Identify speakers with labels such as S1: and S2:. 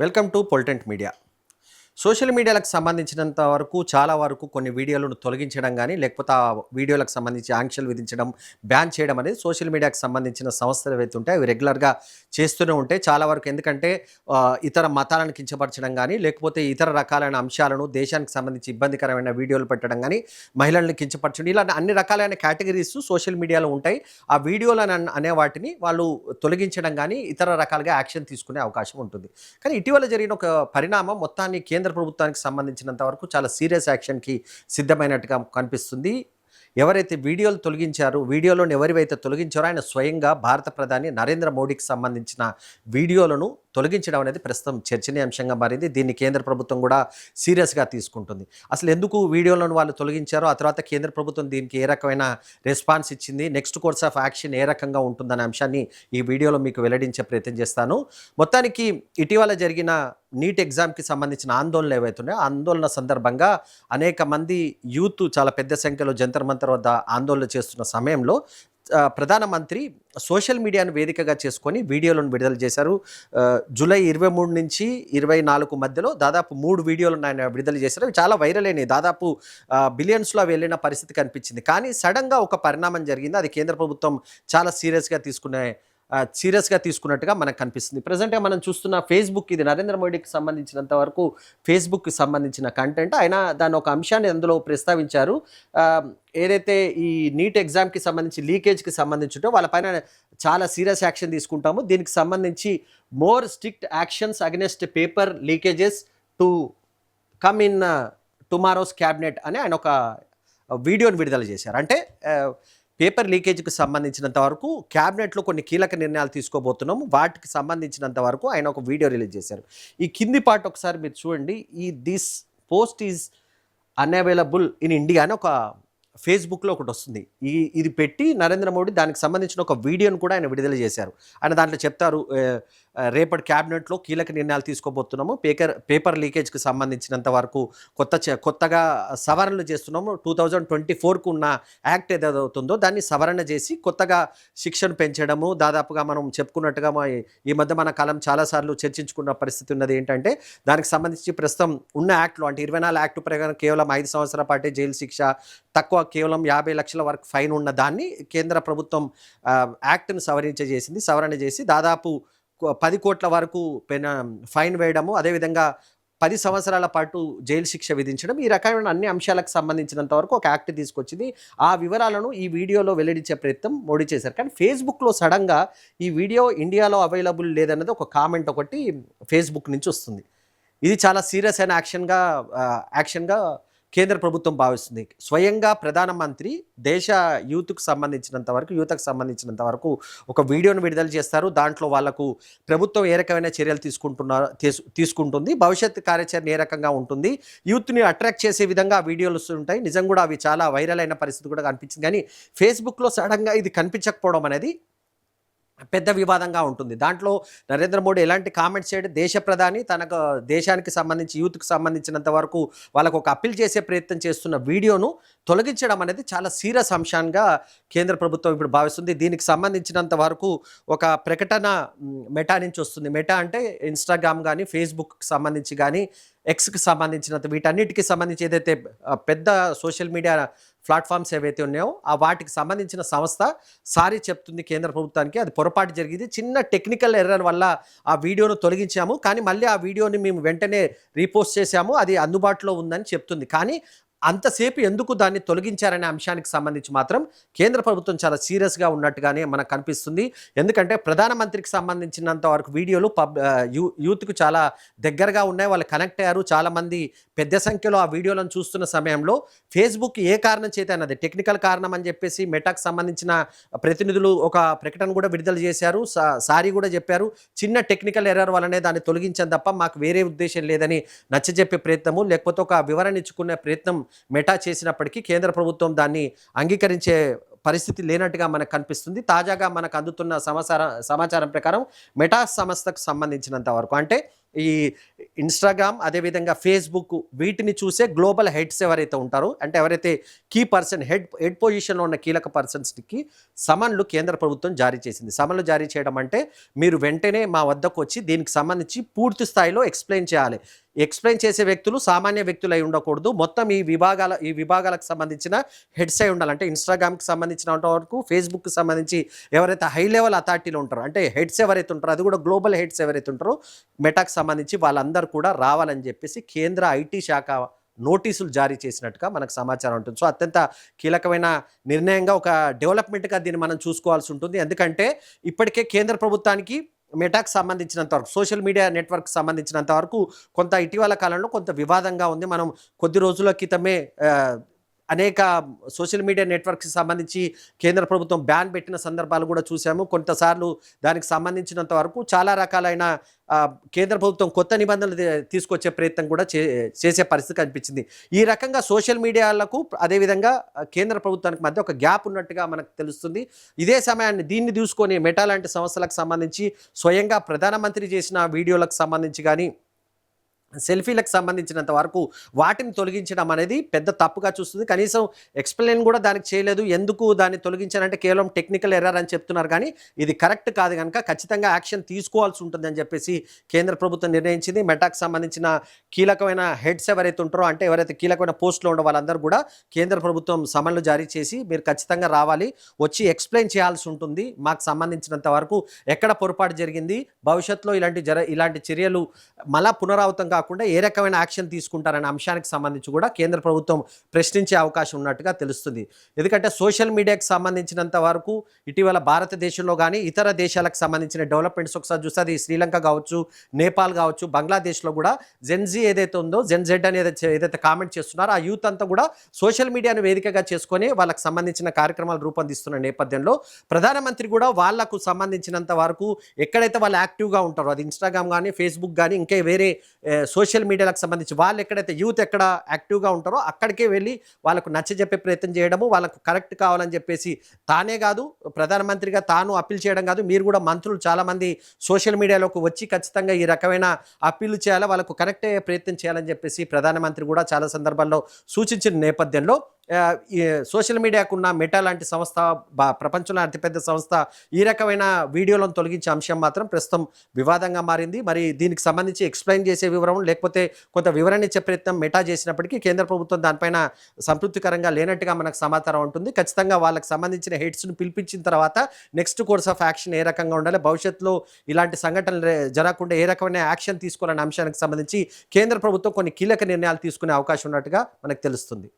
S1: Welcome to పొలిటెంట్ media. Social మీడియాలకు సంబంధించినంత వరకు చాలా వరకు కొన్ని వీడియోలను తొలగించడం కానీ లేకపోతే ఆ వీడియోలకు సంబంధించి ఆంక్షలు విధించడం, బ్యాన్ చేయడం అనేది సోషల్ మీడియాకు సంబంధించిన సంస్థలు ఏవైతే ఉంటాయో అవి రెగ్యులర్గా చేస్తూనే ఉంటాయి చాలా వరకు. ఎందుకంటే ఇతర మతాలను కించపరచడం కానీ లేకపోతే ఇతర రకాలైన అంశాలను దేశానికి సంబంధించి ఇబ్బందికరమైన వీడియోలు పెట్టడం కానీ మహిళల్ని కించపరచడం ఇలా అన్ని రకాలైన కేటగిరీస్ సోషల్ మీడియాలో ఉంటాయి. ఆ వీడియోలు అనే వాటిని వాళ్ళు తొలగించడం కానీ ఇతర రకాలుగా యాక్షన్ తీసుకునే అవకాశం ఉంటుంది. కానీ ఇటీవల జరిగిన ఒక పరిణామం మొత్తాన్ని కేంద్ర ప్రభుత్వానికి సంబంధించినంత వరకు చాలా సీరియస్ యాక్షన్కి సిద్ధమైనట్టుగా కనిపిస్తుంది. ఎవరైతే వీడియోలు తొలగించారో, వీడియోలను ఎవరివైతే తొలగించారో ఆయన స్వయంగా భారత ప్రధాని నరేంద్ర మోడీకి సంబంధించిన వీడియోలను తొలగించడం అనేది ప్రస్తుతం చర్చనీయాంశంగా మారింది. దీన్ని కేంద్ర ప్రభుత్వం కూడా సీరియస్గా తీసుకుంటుంది. అసలు ఎందుకు వీడియోలను వాళ్ళు తొలగించారో, ఆ తర్వాత కేంద్ర ప్రభుత్వం దీనికి ఏ రకమైన రెస్పాన్స్ ఇచ్చింది, నెక్స్ట్ కోర్స్ ఆఫ్ యాక్షన్ ఏ రకంగా ఉంటుందనే అంశాన్ని ఈ వీడియోలో మీకు వెల్లడించే ప్రయత్నం చేస్తాను. మొత్తానికి ఇటీవల జరిగిన నీట్ ఎగ్జామ్కి సంబంధించిన ఆందోళనలు ఏవైతే ఉన్నాయో ఆందోళన సందర్భంగా అనేక మంది యూత్ చాలా పెద్ద సంఖ్యలో జంతర్ మంతర్ వద్ద ఆందోళన చేస్తున్న సమయంలో ప్రధానమంత్రి సోషల్ మీడియాను వేదికగా చేసుకొని వీడియోలను విడుదల చేశారు. జూలై 23 నుంచి 24 మధ్యలో దాదాపు 3 వీడియోలను ఆయన విడుదల చేశారు. అవి చాలా వైరల్ అయినాయి. దాదాపు బిలియన్స్లో వెళ్ళిన పరిస్థితి కనిపించింది. కానీ సడన్గా ఒక పరిణామం జరిగింది. అది కేంద్ర ప్రభుత్వం చాలా సీరియస్గా తీసుకున్నట్టుగా మనకు కనిపిస్తుంది. ప్రజెంట్గా మనం చూస్తున్న ఫేస్బుక్, ఇది నరేంద్ర మోడీకి సంబంధించినంత వరకు ఫేస్బుక్కి సంబంధించిన కంటెంట్. ఆయన దాని ఒక అంశాన్ని అందులో ప్రస్తావించారు. ఏదైతే ఈ నీట్ ఎగ్జామ్కి సంబంధించి లీకేజ్కి సంబంధించి వాళ్ళపైన చాలా సీరియస్ యాక్షన్ తీసుకుంటాము. దీనికి సంబంధించి more strict actions against paper leakages to come in tomorrow's cabinet అని ఆయన ఒక వీడియోని విడుదల చేశారు. అంటే పేపర్ లీకేజ్కి సంబంధించినంత వరకు క్యాబినెట్లో కొన్ని కీలక నిర్ణయాలు తీసుకోబోతున్నాము, వాటికి సంబంధించినంత వరకు ఆయన ఒక వీడియో రిలీజ్ చేశారు. ఈ కింది పార్ట్ ఒకసారి మీరు చూడండి. This post is unavailable in India అని ఒక ఫేస్బుక్లో ఒకటి వస్తుంది. ఇది పెట్టి నరేంద్ర మోడీ దానికి సంబంధించిన ఒక వీడియోను కూడా ఆయన విడుదల చేశారు. ఆయన దాంట్లో చెప్తారు, రేపటి క్యాబినెట్లో కీలక నిర్ణయాలు తీసుకోబోతున్నాము, పేపర్ లీకేజ్కి సంబంధించినంత వరకు కొత్తగా సవరణలు చేస్తున్నాము. 2024కు ఉన్న యాక్ట్ ఏదవుతుందో దాన్ని సవరణ చేసి కొత్తగా శిక్షను పెంచడము. దాదాపుగా మనం చెప్పుకున్నట్టుగా ఈ మధ్య మన కాలం చాలాసార్లు చర్చించుకున్న పరిస్థితి ఉన్నది. ఏంటంటే దానికి సంబంధించి ప్రస్తుతం ఉన్న యాక్ట్లో అంటే 24 యాక్ట్ ప్రకారం కేవలం 5 సంవత్సరాల పాటే జైలు శిక్ష, తక్కువ కేవలం 50 లక్షల వరకు ఫైన్ ఉన్న దాన్ని కేంద్ర ప్రభుత్వం యాక్ట్ను సవరణ చేసి దాదాపు 10 కోట్ల వరకు ఫైన్ వేయడము, అదేవిధంగా 10 సంవత్సరాల పాటు జైలు శిక్ష విధించడం, ఈ రకమైన అన్ని అంశాలకు సంబంధించినంత వరకు ఒక యాక్ట్ తీసుకొచ్చింది. ఆ వివరాలను ఈ వీడియోలో వెల్లడించే ప్రయత్నం మోడీ చేశారు. కానీ ఫేస్బుక్లో సడన్గా ఈ వీడియో ఇండియాలో అవైలబుల్ లేదన్నది ఒక కామెంట్ ఒకటి ఫేస్బుక్ నుంచి వస్తుంది. ఇది చాలా సీరియస్ అయిన యాక్షన్గా కేంద్ర ప్రభుత్వం భావిస్తుంది. స్వయంగా ప్రధానమంత్రి దేశ యూత్కు సంబంధించినంత వరకు ఒక వీడియోను విడుదల చేస్తారు. దాంట్లో వాళ్లకు ప్రభుత్వం ఏ రకమైన చర్యలు తీసుకుంటుంది, భవిష్యత్ కార్యాచరణ ఏ రకంగా ఉంటుంది, యూత్ని అట్రాక్ట్ చేసే విధంగా వీడియోలు ఉంటాయి. నిజం కూడా అవి చాలా వైరల్ అయిన పరిస్థితి కూడా కనిపించింది. కానీ ఫేస్బుక్లో సడన్గా ఇది కనిపించకపోవడం అనేది పెద్ద వివాదంగా ఉంటుంది. దాంట్లో నరేంద్ర మోడీ ఎలాంటి కామెంట్స్ చేయడం, దేశ ప్రధాని తనకు దేశానికి సంబంధించి యూత్కి సంబంధించినంత వరకు వాళ్ళకు ఒక అప్పీల్ చేసే ప్రయత్నం చేస్తున్న వీడియోను తొలగించడం అనేది చాలా సీరియస్ అంశంగా కేంద్ర ప్రభుత్వం ఇప్పుడు భావిస్తుంది. దీనికి సంబంధించినంత వరకు ఒక ప్రకటన మెటా నుంచి వస్తుంది. మెటా అంటే ఇన్స్టాగ్రామ్ కానీ ఫేస్బుక్కి సంబంధించి కానీ ఎక్స్కి సంబంధించినంత వీటన్నిటికీ సంబంధించి ఏదైతే పెద్ద సోషల్ మీడియా ప్లాట్ఫామ్స్ ఏవైతే ఉన్నాయో వాటికి సంబంధించిన సంస్థ సారీ చెప్తుంది కేంద్ర ప్రభుత్వానికి. అది పొరపాటు జరిగింది, చిన్న టెక్నికల్ ఎర్రర్ వల్ల ఆ వీడియోను తొలగించాము, కానీ మళ్ళీ ఆ వీడియోని మేము వెంటనే రీపోస్ట్ చేశాము, అది అందుబాటులో ఉందని చెప్తుంది. కానీ అంతసేపు ఎందుకు దాన్ని తొలగించారనే అంశానికి సంబంధించి మాత్రం కేంద్ర ప్రభుత్వం చాలా సీరియస్గా ఉన్నట్టుగానే మనకు కనిపిస్తుంది. ఎందుకంటే ప్రధానమంత్రికి సంబంధించినంత వరకు వీడియోలు యూత్కు చాలా దగ్గరగా ఉన్నాయి, వాళ్ళు కనెక్ట్ అయ్యారు. చాలామంది పెద్ద సంఖ్యలో ఆ వీడియోలను చూస్తున్న సమయంలో ఫేస్బుక్ ఏ కారణం చేత అన్నది టెక్నికల్ కారణం అని చెప్పేసి మెటాకు సంబంధించిన ప్రతినిధులు ఒక ప్రకటన కూడా విడుదల చేశారు, సారీ కూడా చెప్పారు. చిన్న టెక్నికల్ ఎర్రర్ వల్లనే దాన్ని తొలగించాం తప్ప మాకు వేరే ఉద్దేశం లేదని నచ్చజెప్పే ప్రయత్నము, లేకపోతే ఒక వివరణ ఇచ్చుకునే ప్రయత్నం మెటా చేసినప్పటికీ కేంద్ర ప్రభుత్వం దాన్ని అంగీకరించే పరిస్థితి లేనట్టుగా మనకు కనిపిస్తుంది. తాజాగా మనకు అందుతున్న సమాచారం ప్రకారం మెటా సంస్థకు సంబంధించినంత వరకు అంటే ఇన్స్టాగ్రామ్ అదేవిధంగా ఫేస్బుక్ వీటిని చూసే గ్లోబల్ హెడ్స్ ఎవరైతే ఉంటారో, అంటే ఎవరైతే కీ పర్సన్ హెడ్ హెడ్ పొజిషన్లో ఉన్న కీలక పర్సన్స్కి సమన్లు కేంద్ర ప్రభుత్వం జారీ చేసింది. సమన్లు జారీ చేయడం అంటే మీరు వెంటనే మా వద్దకు వచ్చి దీనికి సంబంధించి పూర్తి స్థాయిలో ఎక్స్ప్లెయిన్ చేయాలి. ఎక్స్ప్లెయిన్ చేసే వ్యక్తులు సామాన్య వ్యక్తులు అయి ఉండకూడదు. మొత్తం ఈ విభాగాలకు సంబంధించిన హెడ్స్ అయి ఉండాలి. అంటే ఇన్స్టాగ్రామ్కి సంబంధించినంత వరకు, ఫేస్బుక్కి సంబంధించి ఎవరైతే హై లెవెల్ అథారిటీలో ఉంటారో, అంటే హెడ్స్ ఎవరైతే ఉంటారో, అది కూడా గ్లోబల్ హెడ్స్ ఎవరైతే ఉంటారో మెటాకు సంబంధించి వాళ్ళందరూ కూడా రావాలని చెప్పేసి కేంద్ర ఐటీ శాఖ నోటీసులు జారీ చేసినట్టుగా మనకు సమాచారం ఉంటుంది. సో అత్యంత కీలకమైన నిర్ణయంగా, ఒక డెవలప్మెంట్గా దీన్ని మనం చూసుకోవాల్సి ఉంటుంది. ఎందుకంటే ఇప్పటికే కేంద్ర ప్రభుత్వానికి మెటాకు సంబంధించినంత వరకు, సోషల్ మీడియా నెట్వర్క్ సంబంధించినంత వరకు కొంత ఇటీవల కాలంలో కొంత వివాదంగా ఉంది. మనం కొద్ది రోజుల క్రితమే అనేక సోషల్ మీడియా నెట్వర్క్కి సంబంధించి కేంద్ర ప్రభుత్వం బ్యాన్ పెట్టిన సందర్భాలు కూడా చూసాము. కొంతసార్లు దానికి సంబంధించినంత వరకు చాలా రకాలైన కేంద్ర ప్రభుత్వం కొత్త నిబంధనలు తీసుకొచ్చే ప్రయత్నం కూడా చేసే పరిస్థితి కనిపించింది. ఈ రకంగా సోషల్ మీడియాలకు అదేవిధంగా కేంద్ర ప్రభుత్వానికి మధ్య ఒక గ్యాప్ ఉన్నట్టుగా మనకు తెలుస్తుంది. ఇదే సమయాన్ని దీన్ని చూసుకొని మెటా లాంటి సంస్థలకు సంబంధించి స్వయంగా ప్రధానమంత్రి చేసిన వీడియోలకు సంబంధించి కానీ, సెల్ఫీలకు సంబంధించినంత వరకు వాటిని తొలగించడం అనేది పెద్ద తప్పుగా చూస్తుంది. కనీసం ఎక్స్ప్లెయిన్ కూడా దానికి చేయలేదు. ఎందుకు దాన్ని తొలగించారంటే కేవలం టెక్నికల్ ఎర్రర్ అని చెప్తున్నారు, కానీ ఇది కరెక్ట్ కాదు కనుక ఖచ్చితంగా యాక్షన్ తీసుకోవాల్సి ఉంటుందని చెప్పేసి కేంద్ర ప్రభుత్వం నిర్ణయించింది. మెటాకు సంబంధించిన కీలకమైన హెడ్స్ ఎవరైతే ఉంటారో, అంటే ఎవరైతే కీలకమైన పోస్టులో ఉండే వాళ్ళందరూ కూడా కేంద్ర ప్రభుత్వం సమన్లు జారీ చేసి మీరు ఖచ్చితంగా రావాలి, వచ్చి ఎక్స్ప్లెయిన్ చేయాల్సి ఉంటుంది, మాకు సంబంధించినంత వరకు ఎక్కడ పొరపాటు జరిగింది, భవిష్యత్తులో ఇలాంటి చర్యలు మళ్ళా పునరావృతం కాకుండా ఏ రకమైన యాక్షన్ తీసుకుంటారనే అంశానికి సంబంధించి కూడా కేంద్ర ప్రభుత్వం ప్రశ్నించే అవకాశం ఉన్నట్టుగా తెలుస్తుంది. ఎందుకంటే సోషల్ మీడియాకి సంబంధించినంత వరకు ఇటీవల భారతదేశంలో కానీ ఇతర దేశాలకు సంబంధించిన డెవలప్మెంట్స్ ఒకసారి చూస్తే, అది శ్రీలంక కావచ్చు, నేపాల్ కావచ్చు, బంగ్లాదేశ్లో కూడా జెన్జీ ఏదైతే ఉందో, జెడ్ అని ఏదైతే కామెంట్ చేస్తున్నారో ఆ యూత్ అంతా కూడా సోషల్ మీడియాను వేదికగా చేసుకొని వాళ్ళకి సంబంధించిన కార్యక్రమాలు రూపొందిస్తున్న నేపథ్యంలో ప్రధానమంత్రి కూడా వాళ్లకు సంబంధించినంత వరకు ఎక్కడైతే వాళ్ళు యాక్టివ్గా ఉంటారో, అది ఇన్స్టాగ్రామ్ కానీ, ఫేస్బుక్ కానీ, ఇంకా వేరే సోషల్ మీడియాలకు సంబంధించి వాళ్ళు ఎక్కడైతే యూత్ ఎక్కడ యాక్టివ్గా ఉంటారో అక్కడికే వెళ్ళి వాళ్ళకు నచ్చజెప్పే ప్రయత్నం చేయడము, వాళ్ళకు కరెక్ట్ కావాలని చెప్పేసి తానే కాదు, ప్రధానమంత్రిగా తాను అప్పీల్ చేయడం కాదు, మీరు కూడా మంత్రులు చాలామంది సోషల్ మీడియాలోకి వచ్చి ఖచ్చితంగా ఈ రకమైన అప్పీల్ చేయాలి, వాళ్ళకు కరెక్ట్ అయ్యే ప్రయత్నం చేయాలని చెప్పేసి ప్రధానమంత్రి కూడా చాలా సందర్భాల్లో సూచించిన నేపథ్యంలో ఈ సోషల్ మీడియాకున్న మెటా లాంటి సంస్థ, ప్రపంచంలో అతిపెద్ద సంస్థ, ఈ రకమైన వీడియోలను తొలగించే అంశం మాత్రం ప్రస్తుతం వివాదంగా మారింది. మరి దీనికి సంబంధించి ఎక్స్ప్లెయిన్ చేసే వివరం లేకపోతే కొంత వివరణ ఇచ్చే ప్రయత్నం మెటా చేసినప్పటికీ కేంద్ర ప్రభుత్వం దానిపైన సంతృప్తికరంగా లేనట్టుగా మనకు సమాచారం ఉంటుంది. ఖచ్చితంగా వాళ్ళకి సంబంధించిన హెడ్స్ను పిలిపించిన తర్వాత నెక్స్ట్ కోర్స్ ఆఫ్ యాక్షన్ ఏ రకంగా ఉండాలి, భవిష్యత్తులో ఇలాంటి సంఘటనలు జరగకుండా ఏ రకమైన యాక్షన్ తీసుకోవాలనే అంశానికి సంబంధించి కేంద్ర ప్రభుత్వం కొన్ని కీలక నిర్ణయాలు తీసుకునే అవకాశం ఉన్నట్టుగా మనకు తెలుస్తుంది.